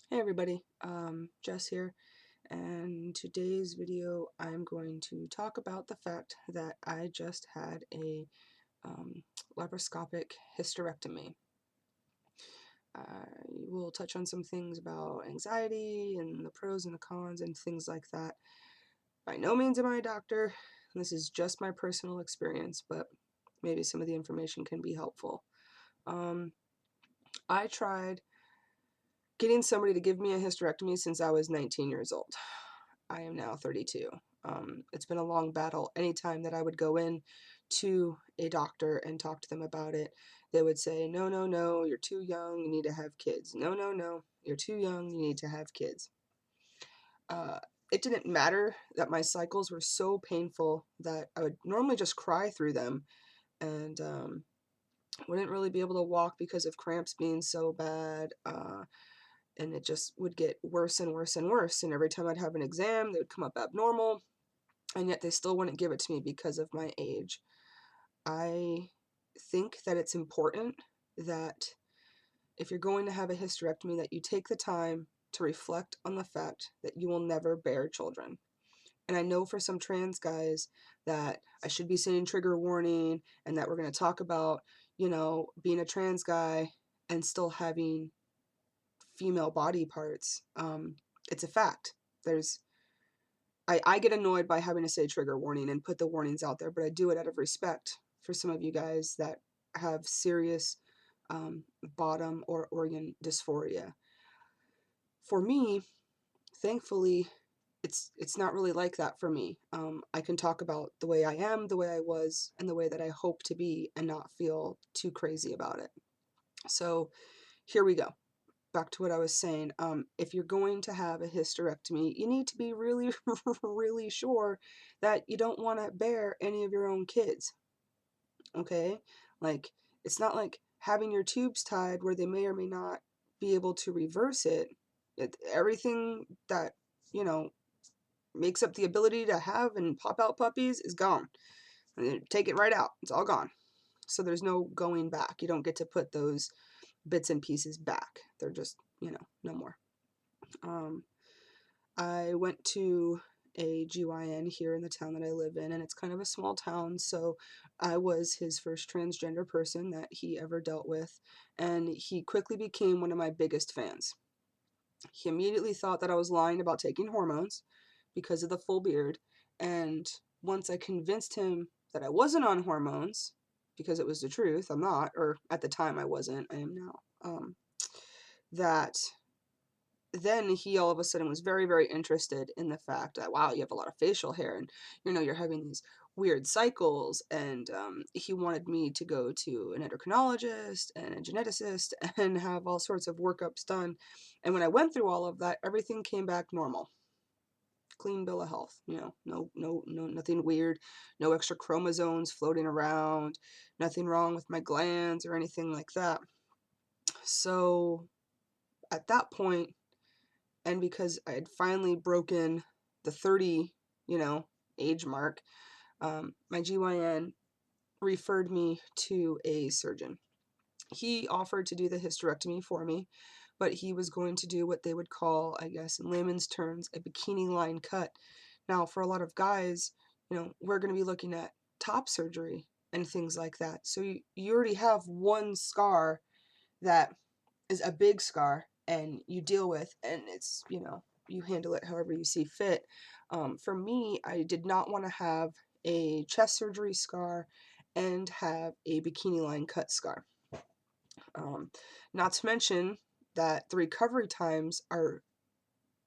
Hey everybody, Jess here, and today's video I'm going to talk about the fact that I just had a laparoscopic hysterectomy. I will touch on some things about anxiety and the pros and the cons and things like that. By no means am I a doctor, this is just my personal experience, but maybe some of the information can be helpful. I tried getting somebody to give me a hysterectomy since I was 19 years old. I am now 32. It's been a long battle. Anytime that I would go in to a doctor and talk to them about it, they would say, no, no, no, you're too young, you need to have kids. No, no, no, you're too young, you need to have kids. It didn't matter that my cycles were so painful that I would normally just cry through them and wouldn't really be able to walk because of cramps being so bad. And it just would get worse and worse and worse. And every time I'd have an exam, they would come up abnormal, and yet they still wouldn't give it to me because of my age. I think that it's important that if you're going to have a hysterectomy, that you take the time to reflect on the fact that you will never bear children. And I know for some trans guys that I should be saying trigger warning and that we're going to talk about, being a trans guy and still having female body parts. It's a fact. I get annoyed by having to say trigger warning and put the warnings out there, but I do it out of respect for some of you guys that have serious bottom or organ dysphoria. For me, thankfully, it's not really like that for me. I can talk about the way I am, the way I was, and the way that I hope to be and not feel too crazy about it. So here we go. Back to what I was saying, if you're going to have a hysterectomy, you need to be really, really sure that you don't want to bear any of your own kids. Okay? Like, it's not like having your tubes tied where they may or may not be able to reverse it. Everything that, you know, makes up the ability to have and pop out puppies is gone. Take it right out. It's all gone. So there's no going back. You don't get to put those bits and pieces back. They're just, no more. I went to a GYN here in the town that I live in, and it's kind of a small town, so I was his first transgender person that he ever dealt with, and he quickly became one of my biggest fans. He immediately thought that I was lying about taking hormones because of the full beard, and once I convinced him that I wasn't on hormones, because it was the truth, I'm not, or at the time I wasn't, I am now, that then he all of a sudden was very, very interested in the fact that, wow, you have a lot of facial hair and, you're having these weird cycles. And he wanted me to go to an endocrinologist and a geneticist and have all sorts of workups done. And when I went through all of that, everything came back normal. Clean bill of health, no, nothing weird, no extra chromosomes floating around, nothing wrong with my glands or anything like that. So at that point, and because I had finally broken the 30, age mark, my GYN referred me to a surgeon. He offered to do the hysterectomy for me, but he was going to do what they would call, I guess in layman's terms, a bikini line cut. Now, for a lot of guys, we're going to be looking at top surgery and things like that. So you already have one scar that is a big scar and you deal with, and it's, you handle it however you see fit. For me, I did not want to have a chest surgery scar and have a bikini line cut scar. Not to mention that the recovery times are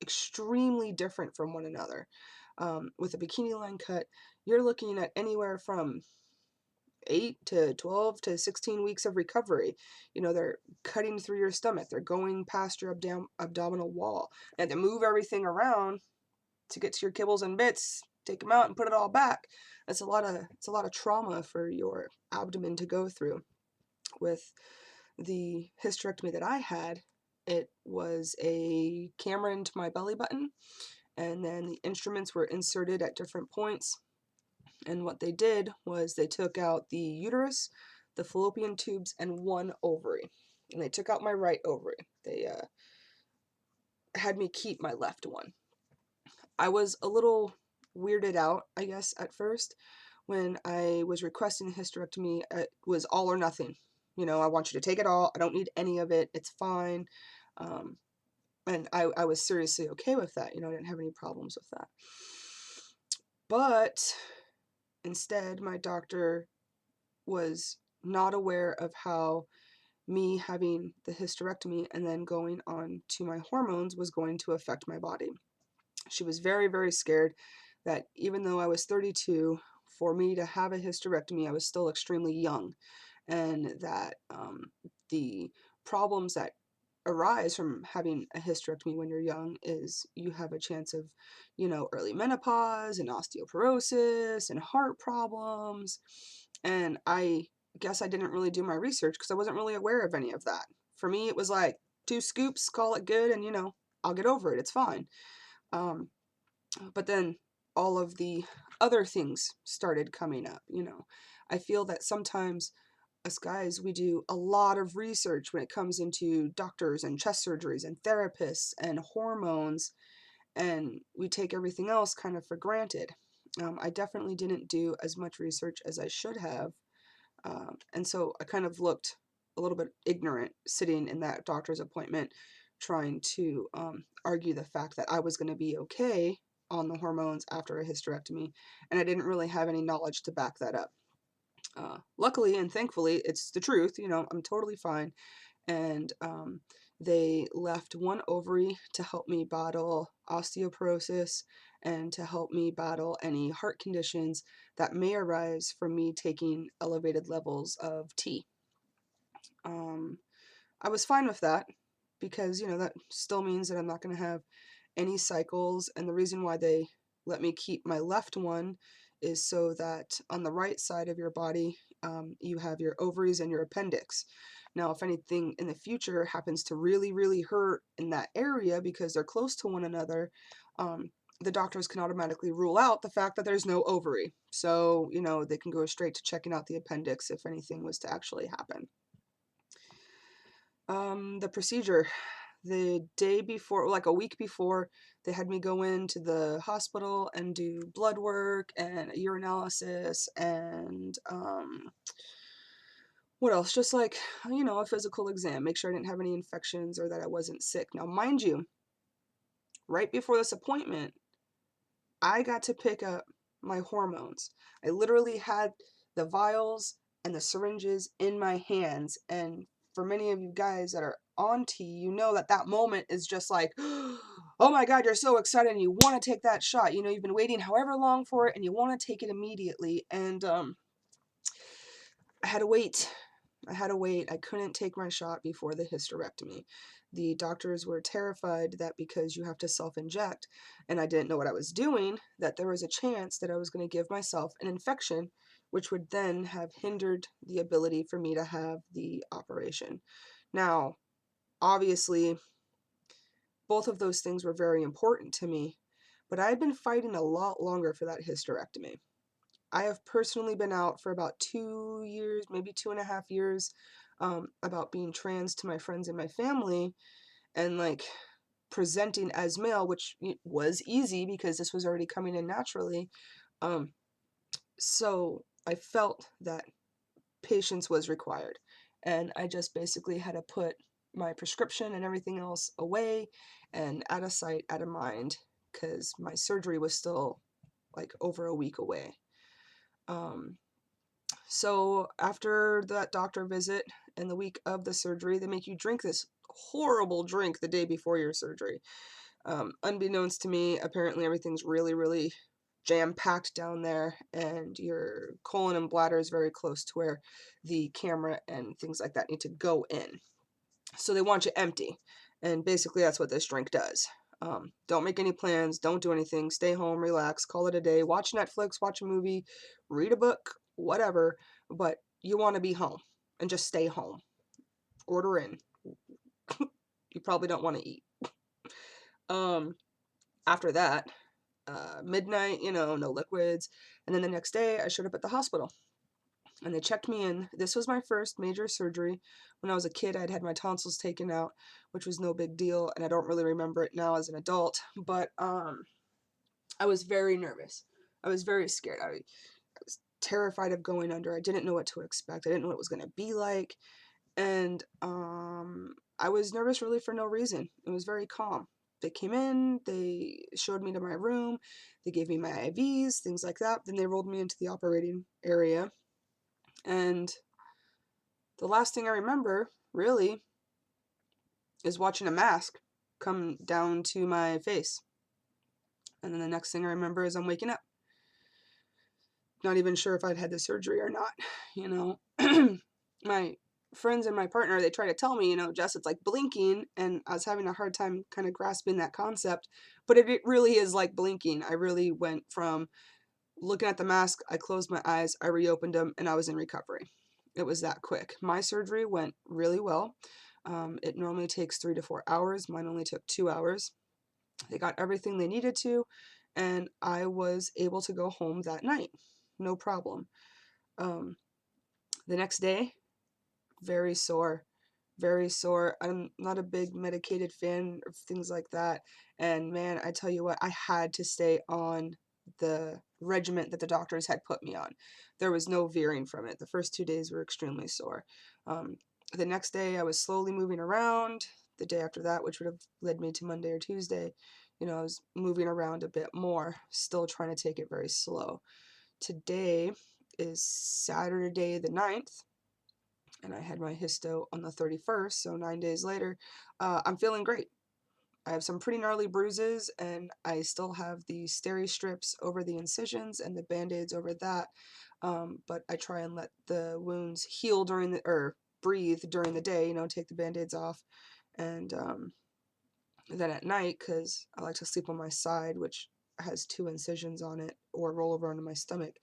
extremely different from one another. With a bikini line cut, you're looking at anywhere from 8 to 12 to 16 weeks of recovery. They're cutting through your stomach. They're going past your abdominal wall. And to move everything around to get to your kibbles and bits, take them out and put it all back. It's a lot of trauma for your abdomen to go through. With the hysterectomy that I had, it was a camera into my belly button, and then the instruments were inserted at different points. And what they did was they took out the uterus, the fallopian tubes, and one ovary. And they took out my right ovary. They had me keep my left one. I was a little weirded out, I guess, at first when I was requesting a hysterectomy. It was all or nothing. You know, I want you to take it all. I don't need any of it. It's fine. Um, and I was seriously okay with that. You know, I didn't have any problems with that. But instead, my doctor was not aware of how me having the hysterectomy and then going on to my hormones was going to affect my body. She was very, very scared that even though I was 32, for me to have a hysterectomy, I was still extremely young, and that the problems that arise from having a hysterectomy when you're young is you have a chance of, you know, early menopause and osteoporosis and heart problems. And I guess I didn't really do my research because I wasn't really aware of any of that. For me, it was like 2 scoops, call it good, and, you know, I'll get over it. It's fine. Um, but then all of the other things started coming up, you know. I feel that sometimes us guys, we do a lot of research when it comes into doctors and chest surgeries and therapists and hormones, and we take everything else kind of for granted. I definitely didn't do as much research as I should have, and so I kind of looked a little bit ignorant sitting in that doctor's appointment trying to argue the fact that I was going to be okay on the hormones after a hysterectomy, and I didn't really have any knowledge to back that up. Luckily and thankfully, it's the truth. You know, I'm totally fine. And they left one ovary to help me battle osteoporosis and to help me battle any heart conditions that may arise from me taking elevated levels of T. Um, I was fine with that because, you know, that still means that I'm not going to have any cycles. And the reason why they let me keep my left one is so that on the right side of your body, you have your ovaries and your appendix. Now, if anything in the future happens to really, really hurt in that area because they're close to one another, the doctors can automatically rule out the fact that there's no ovary. So, you know, they can go straight to checking out the appendix if anything was to actually happen. The procedure, the day before, like a week before, they had me go into the hospital and do blood work and a urinalysis and what else? Just like, you know, a physical exam, make sure I didn't have any infections or that I wasn't sick. Now, mind you, right before this appointment, I got to pick up my hormones. I literally had the vials and the syringes in my hands. And for many of you guys that are on T, you know that that moment is just like, oh my God, you're so excited and you want to take that shot. You know, you've been waiting however long for it and you want to take it immediately. And I had to wait. I couldn't take my shot before the hysterectomy. The doctors were terrified that because you have to self-inject, and I didn't know what I was doing, that there was a chance that I was going to give myself an infection, which would then have hindered the ability for me to have the operation. Now, obviously, both of those things were very important to me, but I had been fighting a lot longer for that hysterectomy. I have personally been out for about 2 years, maybe 2.5 years, about being trans to my friends and my family, and like presenting as male, which was easy because this was already coming in naturally. Um, so I felt that patience was required, and I just basically had to put my prescription and everything else away and out of sight, out of mind, because my surgery was still like over a week away. Um, So after that doctor visit and the week of the surgery, they make you drink this horrible drink the day before your surgery. Unbeknownst to me, apparently everything's really, really jam-packed down there, and your colon and bladder is very close to where the camera and things like that need to go in. So they want you empty, and basically that's what this drink does. Don't make any plans, don't do anything, stay home, relax, call it a day, watch Netflix, watch a movie, read a book, whatever, but you want to be home and just stay home. Order in. You probably don't want to eat. Um, After that, midnight, you know, no liquids, and then the next day I showed up at the hospital. and they checked me in. This was my first major surgery. When I was a kid, I'd had my tonsils taken out, which was no big deal, and I don't really remember it now as an adult, but I was very nervous. I was very scared. I was terrified of going under. I didn't know what to expect. I didn't know what it was going to be like, and I was nervous really for no reason. It was very calm. They came in, they showed me to my room, they gave me my IVs, things like that. Then they rolled me into the operating area, and the last thing I remember, really, is watching a mask come down to my face. And then the next thing I remember is I'm waking up. Not even sure if I'd had the surgery or not, you know. My friends and my partner, they try to tell me, Jess, it's like blinking, and I was having a hard time kind of grasping that concept, but it really is like blinking. I really went from looking at the mask, I closed my eyes, I reopened them, and I was in recovery. It was that quick. My surgery went really well. It normally takes 3 to 4 hours. Mine only took 2 hours. They got everything they needed to, and I was able to go home that night. No problem. The next day, very sore. Very sore. I'm not a big medicated fan of things like that. And man, I tell you what, I had to stay on the regiment that the doctors had put me on. There was no veering from it. The first 2 days were extremely sore. The next day, I was slowly moving around. The day after that, which would have led me to Monday or Tuesday, I was moving around a bit more, still trying to take it very slow. Today is Saturday the 9th, and I had my Hysto on the 31st, so 9 days later. I'm feeling great. I have some pretty gnarly bruises, and I still have the steri strips over the incisions and the band-aids over that, but I try and let the wounds heal or breathe during the day, take the band-aids off, and then at night, because I like to sleep on my side, which has 2 incisions on it, or roll over onto my stomach,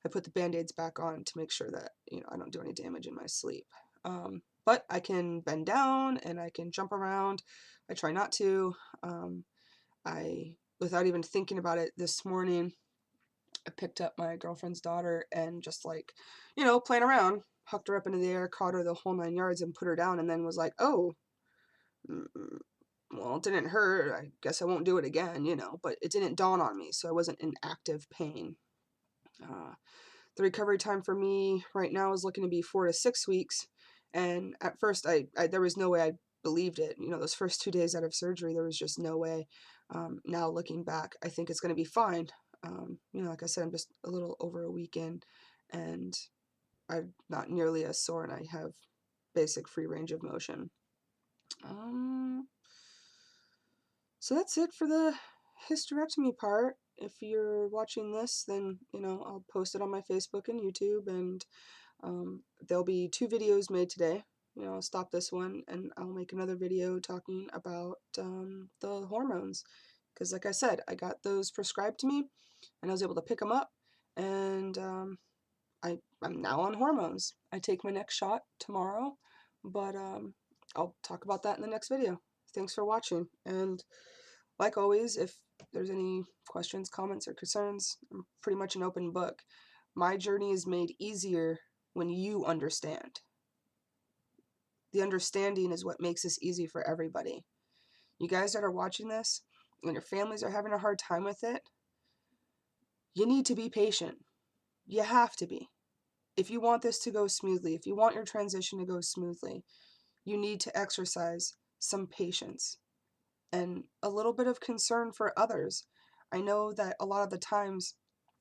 I put the band-aids back on to make sure that, I don't do any damage in my sleep. But I can bend down and I can jump around. I try not to. Without even thinking about it this morning, I picked up my girlfriend's daughter and just like, playing around, hucked her up into the air, caught her the whole 9 yards and put her down, and then was like, oh, well, it didn't hurt. I guess I won't do it again, but it didn't dawn on me, so I wasn't in active pain. The recovery time for me right now is looking to be 4 to 6 weeks. And at first, I there was no way I believed it. Those first 2 days out of surgery, there was just no way. Now looking back, I think it's going to be fine. Like I said, I'm just a little over a week in, and I'm not nearly as sore, and I have basic free range of motion. So that's it for the hysterectomy part. If you're watching this, then, I'll post it on my Facebook and YouTube, and there'll be 2 videos made today. I'll stop this one, and I'll make another video talking about the hormones. Because like I said, I got those prescribed to me, and I was able to pick them up, and I'm now on hormones. I take my next shot tomorrow, but I'll talk about that in the next video. Thanks for watching, and like always, if there's any questions, comments, or concerns, I'm pretty much an open book. My journey is made easier when you understand. The understanding is what makes this easy for everybody. You guys that are watching this, when your families are having a hard time with it, you need to be patient. You have to be. If you want this to go smoothly, if you want your transition to go smoothly, you need to exercise some patience and a little bit of concern for others. I know that a lot of the times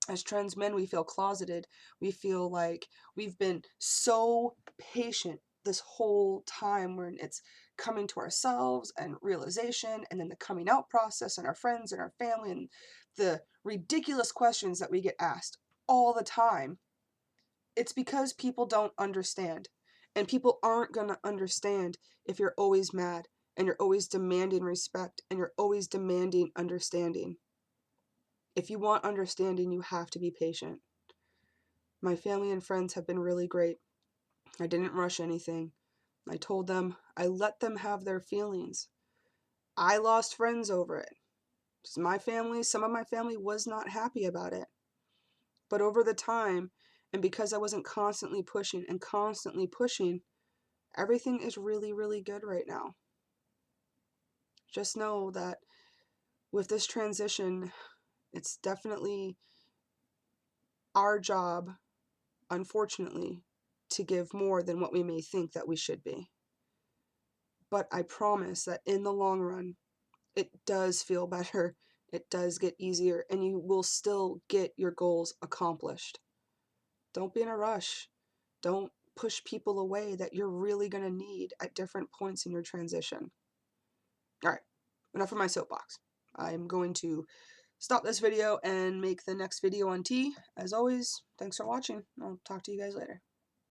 as trans men, we feel closeted. We feel like we've been so patient this whole time when it's coming to ourselves and realization, and then the coming out process and our friends and our family and the ridiculous questions that we get asked all the time. It's because people don't understand. And people aren't going to understand if you're always mad and you're always demanding respect and you're always demanding understanding. If you want understanding, you have to be patient. My family and friends have been really great. I didn't rush anything. I told them, I let them have their feelings. I lost friends over it. Some of my family was not happy about it. But over the time, And because I wasn't constantly pushing, everything is really, really good right now. Just know that with this transition, it's definitely our job, unfortunately, to give more than what we may think that we should be. But I promise that in the long run, it does feel better, it does get easier, and you will still get your goals accomplished. Don't be in a rush. Don't push people away that you're really going to need at different points in your transition. All right, enough of my soapbox. I'm going to stop this video and make the next video on tea. As always, thanks for watching. I'll talk to you guys later.